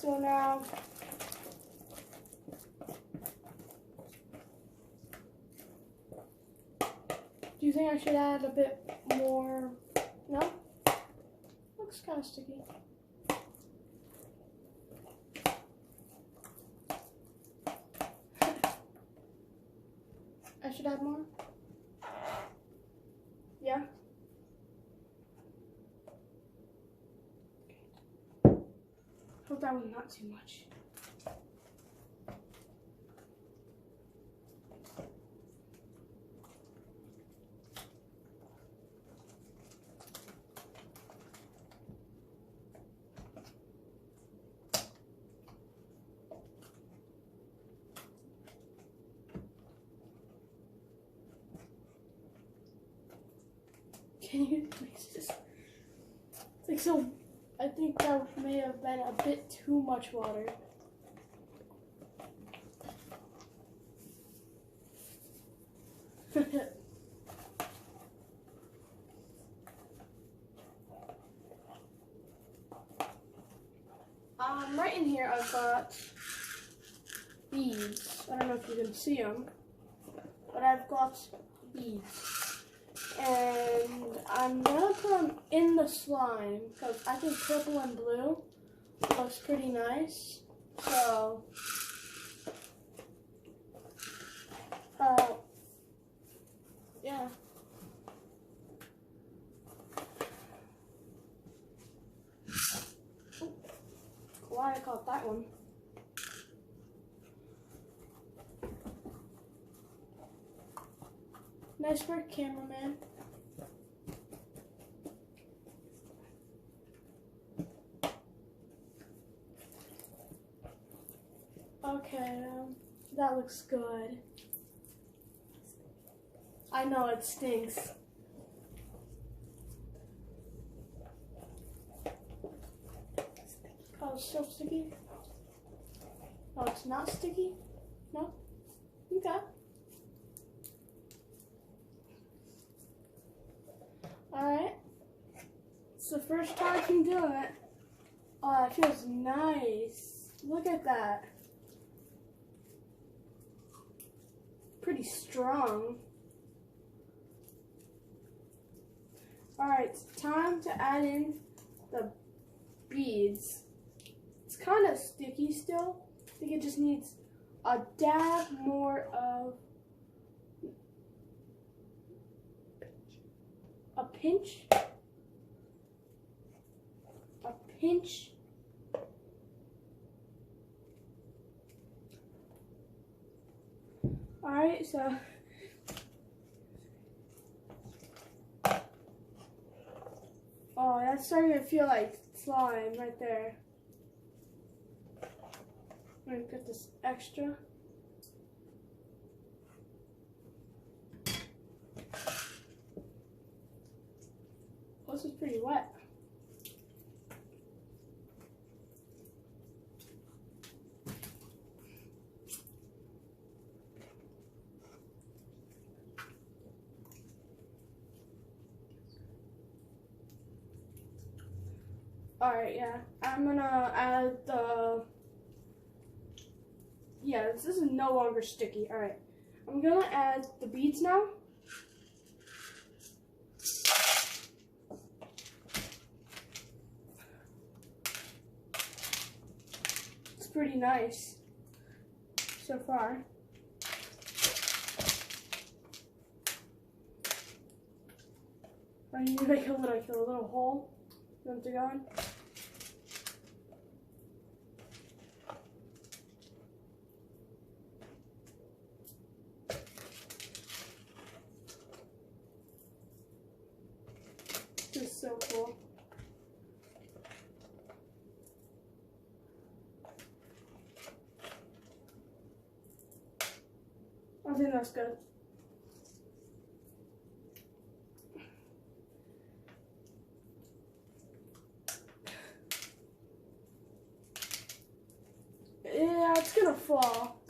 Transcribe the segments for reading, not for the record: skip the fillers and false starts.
So now, do you think I should add a bit more? No? Looks kind of sticky. I should add more? Yeah? Hope that was not too much. Can you mix this? It's like so. I think that may have been a bit too much water. Right in here I've got beads. I don't know if you can see them, but I've got beads. And I'm gonna put them in the slime because I think purple and blue looks pretty nice. So, yeah. Ooh, glad I caught that one. Nice work, cameraman. Okay, that looks good. I know it stinks. Oh, it's so sticky. Oh, it's not sticky? No? Okay. Alright. It's the first time I'm doing it. Oh, it feels nice. Look at that. Pretty strong. Alright, it's time to add in the beads. It's kind of sticky still. I think it just needs a dab more of a pinch. A pinch. Alright, so oh, that's starting to feel like slime right there. I'm gonna get this extra. Oh, this is pretty wet. Alright, yeah. I'm gonna add the... Yeah, this is no longer sticky. Alright. I'm gonna add the beads now. It's pretty nice so far. I need to make a little hole for them to go in. This is so cool. I think that's good. Yeah, it's gonna fall.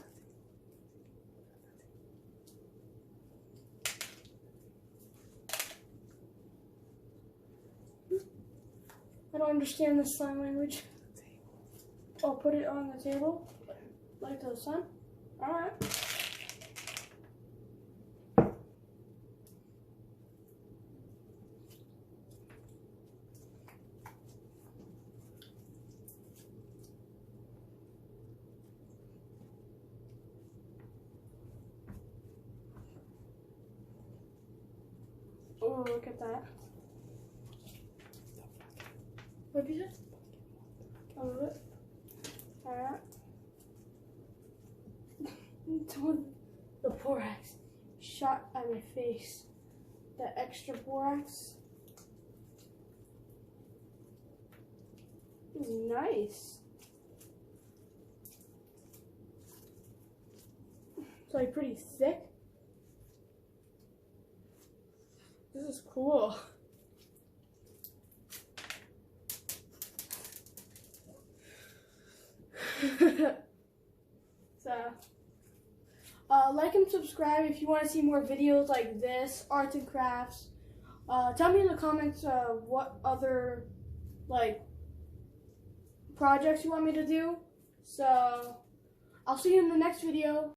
I don't understand this sign language. Or put it on the table, like to the sun. All right. Oh, look at that. What did you say? A little bit. Alright. The borax shot at my face. The extra borax is nice. It's like pretty thick. This is cool. So, like and subscribe if you want to see more videos like this, arts and crafts. Tell me in the comments what other like projects you want me to do. So, I'll see you in the next video.